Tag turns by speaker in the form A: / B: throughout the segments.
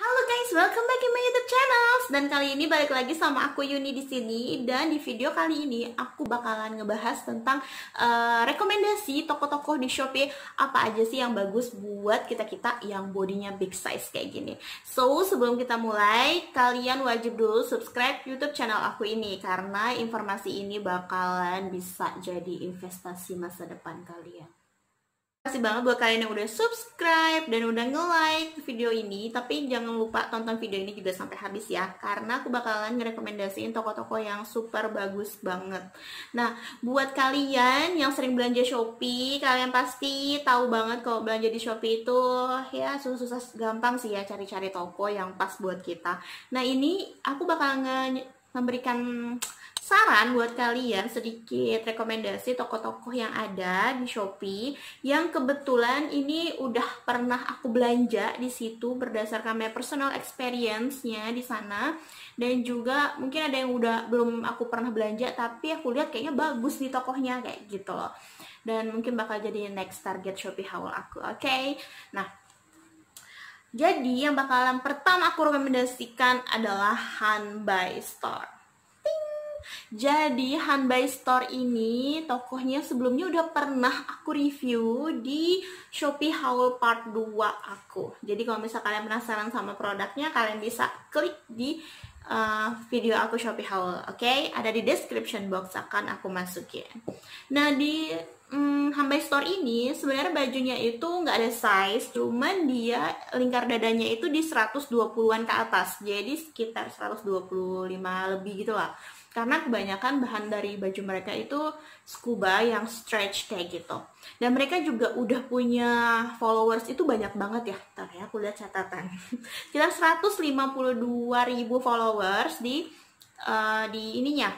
A: Halo guys, welcome back to my YouTube channel. Dan kali ini balik lagi sama aku Yuni di sini. Dan di video kali ini aku bakalan ngebahas tentang rekomendasi toko-toko di Shopee apa aja sih yang bagus buat kita-kita yang bodinya big size kayak gini. So, sebelum kita mulai, kalian wajib dulu subscribe YouTube channel aku ini karena informasi ini bakalan bisa jadi investasi masa depan kalian. Terima kasih banget buat kalian yang udah subscribe dan udah nge-like video ini. Tapi jangan lupa tonton video ini juga sampai habis ya, karena aku bakalan ngerekomendasiin toko-toko yang super bagus banget. Nah, buat kalian yang sering belanja Shopee, kalian pasti tahu banget kalau belanja di Shopee itu ya susah-susah gampang sih ya cari-cari toko yang pas buat kita. Nah, ini aku bakal memberikan saran buat kalian, sedikit rekomendasi toko-toko yang ada di Shopee yang kebetulan ini udah pernah aku belanja di situ berdasarkan my personal experience-nya di sana, dan juga mungkin ada yang udah belum aku pernah belanja tapi aku lihat kayaknya bagus di tokonya kayak gitu loh, dan mungkin bakal jadi next target Shopee haul aku. Oke. Nah, jadi yang bakalan pertama aku rekomendasikan adalah Hanbai Store. Jadi Hanbai Store ini tokonya sebelumnya udah pernah aku review di Shopee Haul Part 2 aku. Jadi kalau misalnya kalian penasaran sama produknya, kalian bisa klik di video aku Shopee Haul. Oke, ada di description box akan aku masukin. Nah, di Hanbai Store ini sebenarnya bajunya itu nggak ada size, cuman dia lingkar dadanya itu di 120-an ke atas. Jadi sekitar 125 lebih gitu lah. Karena kebanyakan bahan dari baju mereka itu scuba yang stretch kayak gitu. Dan mereka juga udah punya followers itu banyak banget ya. Ntar ya, aku lihat catatan. Kita 152.000 followers di ininya.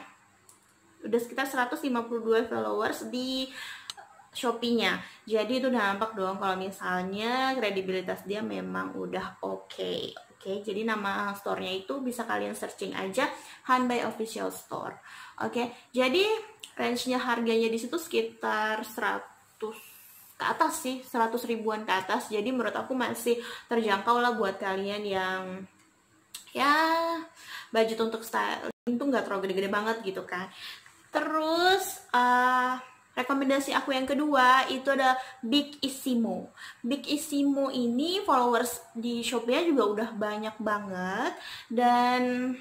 A: Udah sekitar 152 followers di Shopee-nya. Jadi itu udah nampak dong kalau misalnya kredibilitas dia memang udah oke. Oke, jadi nama store-nya itu bisa kalian searching aja, Hanbai Official Store. Oke, jadi range-nya harganya di situ sekitar 100 ke atas sih, 100 ribuan ke atas. Jadi menurut aku masih terjangkau lah buat kalian yang ya budget untuk styling itu nggak terlalu gede-gede banget gitu kan. Terus rekomendasi aku yang kedua itu ada Big Isimo. Big Isimo ini followers di Shopee juga udah banyak banget, dan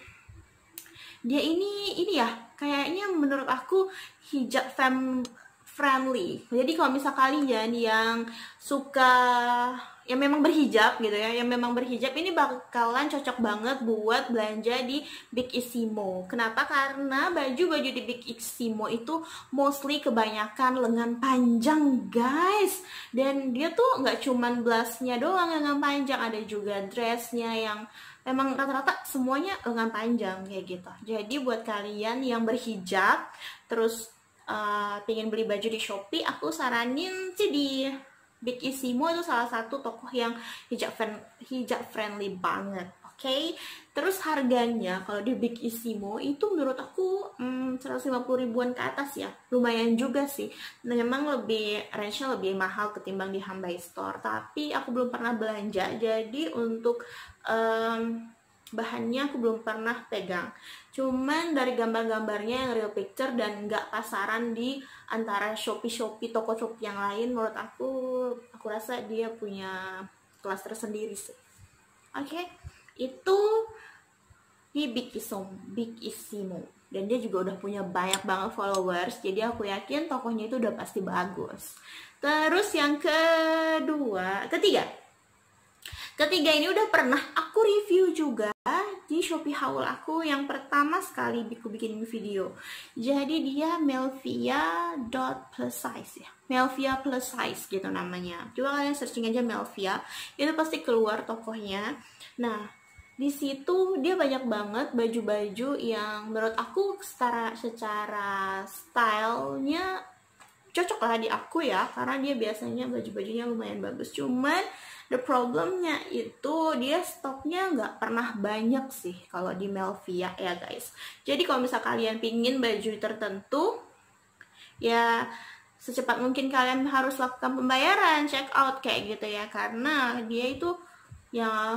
A: dia ini ya kayaknya menurut aku hijab friendly. Jadi kalau misal kalian yang suka yang memang berhijab gitu ya, yang memang berhijab ini bakalan cocok banget buat belanja di Big Isimo. Kenapa? Karena baju-baju di Big Isimo itu mostly kebanyakan lengan panjang guys, dan dia tuh nggak cuman blaznya doang lengan panjang, ada juga dressnya yang memang rata-rata semuanya lengan panjang kayak gitu. Jadi buat kalian yang berhijab terus pengen beli baju di Shopee, aku saranin sih di Big Isimo. Itu salah satu toko yang hijab friendly banget. Oke. Terus harganya kalau di Big Isimo itu menurut aku 150 ribuan ke atas ya. Lumayan juga sih. Memang range-nya lebih mahal ketimbang di Hanbai Store, tapi aku belum pernah belanja. Jadi untuk bahannya aku belum pernah pegang, cuman dari gambar-gambarnya yang real picture dan nggak pasaran di antara Shopee toko Shopee yang lain, menurut aku rasa dia punya kelas tersendiri sih. Oke, itu di Big Isimo, dan dia juga udah punya banyak banget followers, jadi aku yakin tokonya itu udah pasti bagus. Terus yang ketiga ini udah pernah aku review juga di Shopee Haul aku yang pertama sekali aku bikin video. Jadi dia Melvia.plus-size ya. Melvia plus size gitu namanya. Coba kalian searching aja Melvia, itu pasti keluar tokonya. Nah, di situ dia banyak banget baju-baju yang menurut aku secara stylenya cocok lah di aku ya, karena dia biasanya baju-bajunya lumayan bagus. Cuman the problemnya itu dia stoknya nggak pernah banyak sih kalau di Melvia ya guys. Jadi kalau misal kalian pingin baju tertentu, ya secepat mungkin kalian harus lakukan pembayaran, check out kayak gitu ya, karena dia itu ya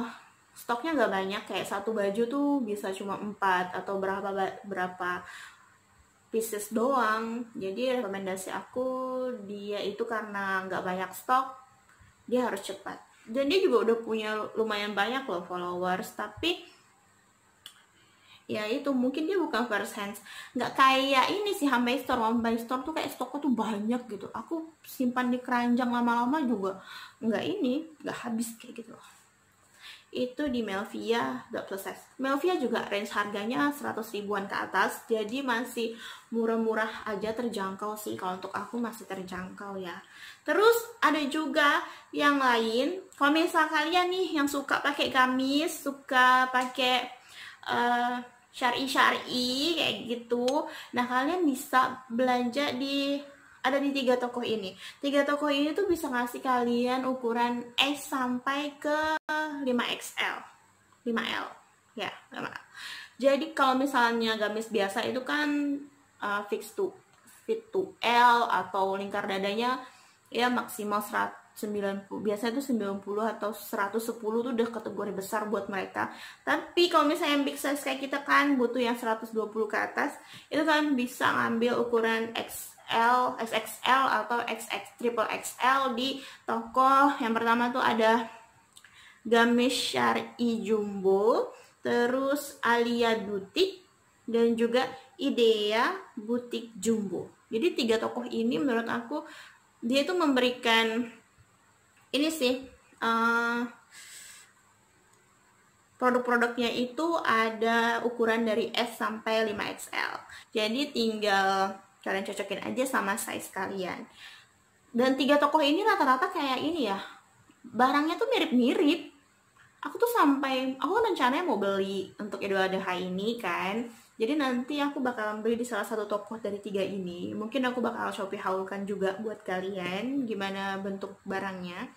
A: stoknya nggak banyak, kayak satu baju tuh bisa cuma 4 atau berapa pieces doang. Jadi rekomendasi aku dia itu karena nggak banyak stok, dia harus cepat. Dan dia juga udah punya lumayan banyak loh followers, tapi ya itu mungkin dia bukan first hands, nggak kayak ini sih Hambai Store tuh kayak stoknya tuh banyak gitu, aku simpan di keranjang lama-lama juga nggak habis kayak gitu loh. Itu di Melvia.plus. Melvia juga range harganya 100 ribuan ke atas, jadi masih murah-murah aja, terjangkau sih, kalau untuk aku masih terjangkau ya. Terus ada juga yang lain, kalau misal kalian nih yang suka pakai gamis, suka pakai syari kayak gitu, nah kalian bisa belanja ada di 3 toko ini. 3 toko ini tuh bisa ngasih kalian ukuran S sampai ke 5XL 5L ya, 5L. Jadi kalau misalnya gamis biasa itu kan fit to L, atau lingkar dadanya ya maksimal 90, biasanya itu 90 atau 110 tuh udah kategori besar buat mereka. Tapi kalau misalnya yang big size kayak kita kan butuh yang 120 ke atas, itu kan bisa ngambil ukuran XL, XXL atau triple XL di toko. Yang pertama tuh ada Gamis Syari Jumbo, terus Alia Butik, dan juga Idea Butik Jumbo. Jadi 3 toko ini menurut aku dia itu memberikan ini sih produk-produknya itu ada ukuran dari S sampai 5XL. Jadi tinggal kalian cocokin aja sama size kalian. Dan 3 toko ini rata-rata kayak ini ya, barangnya tuh mirip-mirip. Aku rencananya mau beli untuk Idul Adha ini kan. Jadi nanti aku bakalan beli di salah satu toko dari 3 ini. Mungkin aku bakal Shopee haulkan juga buat kalian gimana bentuk barangnya.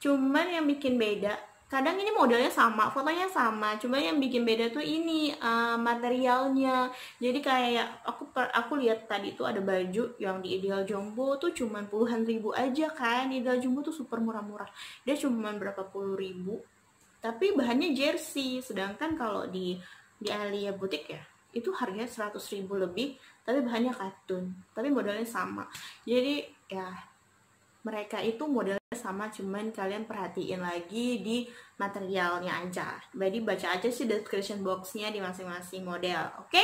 A: Cuman yang bikin beda, kadang ini modelnya sama, fotonya sama, cuman yang bikin beda tuh ini materialnya. Jadi kayak aku lihat tadi tuh ada baju yang di Ideal Jumbo tuh cuman puluhan ribu aja kan. Ideal Jumbo tuh super murah-murah. Dia cuman berapa puluh ribu. Tapi bahannya jersey, sedangkan kalau di Alia Butik ya itu harganya 100 ribu lebih, tapi bahannya katun, tapi modelnya sama. Jadi ya mereka itu modelnya sama, cuman kalian perhatiin lagi di materialnya aja. Jadi baca aja sih description boxnya di masing-masing model. Oke?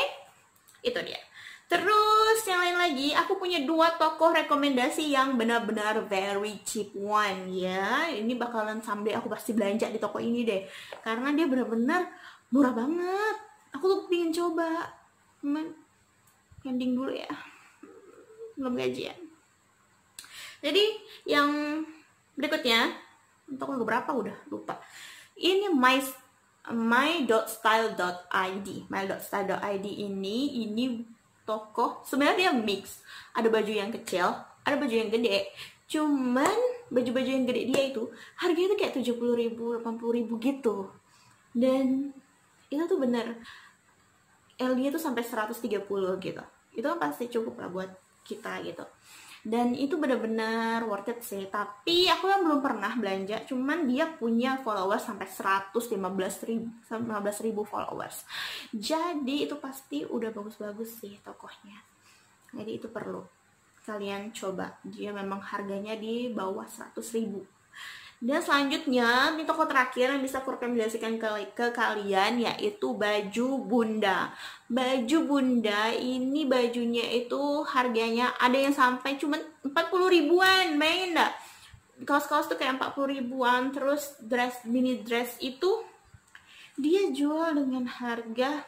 A: Itu dia. Terus yang lain lagi, aku punya 2 toko rekomendasi yang benar-benar very cheap one ya. Ini bakalan someday aku pasti belanja di toko ini deh, karena dia benar-benar murah banget. Aku tuh pengen coba, cuman pending dulu ya, belum gajian. Jadi yang berikutnya, toko berapa udah lupa. Ini my.style.id. My.style.id ini toko sebenarnya dia mix. Ada baju yang kecil, ada baju yang gede. Cuman baju-baju yang gede dia itu harganya tuh kayak 70 ribu, 80 ribu gitu. Dan itu tuh bener LD tuh sampai 130 gitu. Itu kan pasti cukup lah buat kita gitu. Dan itu bener-bener worth it sih. Tapi aku yang belum pernah belanja, cuman dia punya followers sampai 115 ribu followers. Jadi itu pasti udah bagus-bagus sih tokonya. Jadi itu perlu kalian coba. Dia memang harganya di bawah 100 ribu. Dan selanjutnya, di toko terakhir yang bisa aku rekomendasikan ke kalian yaitu baju Bunda. Baju Bunda ini bajunya itu harganya ada yang sampai cuma 40 ribuan, main enggak? Kaos-kaos tuh kayak 40 ribuan, terus mini dress itu dia jual dengan harga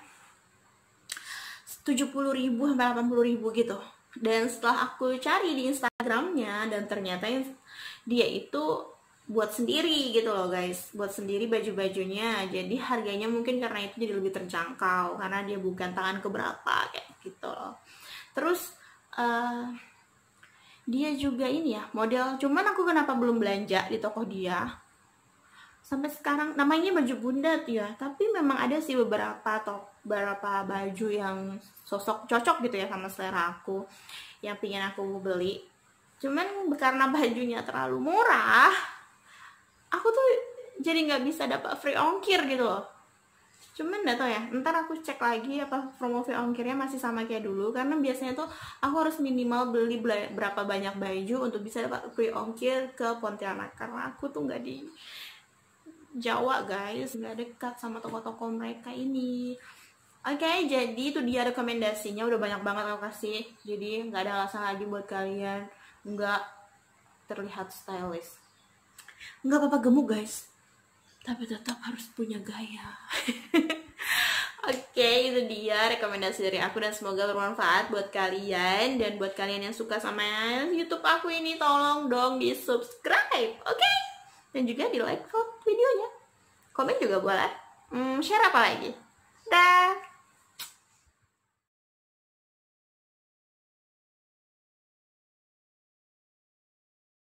A: 70 ribu sampai 80 ribu gitu. Dan setelah aku cari di Instagramnya, dan ternyata dia itu buat sendiri gitu loh guys, buat sendiri baju-bajunya. Jadi harganya mungkin karena itu jadi lebih terjangkau, karena dia bukan tangan keberapa kayak gitu loh. Terus dia juga ini ya model, cuman aku kenapa belum belanja di toko dia sampai sekarang. Namanya baju Bunda tuh ya, tapi memang ada sih beberapa baju yang cocok gitu ya sama selera aku, yang pingin aku beli. Cuman karena bajunya terlalu murah, aku tuh jadi nggak bisa dapat free ongkir gitu loh. Cuman nggak tahu ya, ntar aku cek lagi apa promo free ongkirnya masih sama kayak dulu, karena biasanya tuh aku harus minimal beli berapa banyak baju untuk bisa dapat free ongkir ke Pontianak, karena aku tuh nggak di Jawa guys, nggak dekat sama toko-toko mereka ini. Oke, jadi itu dia rekomendasinya, udah banyak banget aku kasih, jadi nggak ada alasan lagi buat kalian nggak terlihat stylish. Nggak apa-apa gemuk guys, tapi tetap harus punya gaya. Oke, itu dia rekomendasi dari aku dan semoga bermanfaat buat kalian. Dan buat kalian yang suka sama YouTube aku ini, tolong dong di subscribe, oke? Dan juga di like videonya, komen juga boleh. Share apa lagi? Dah.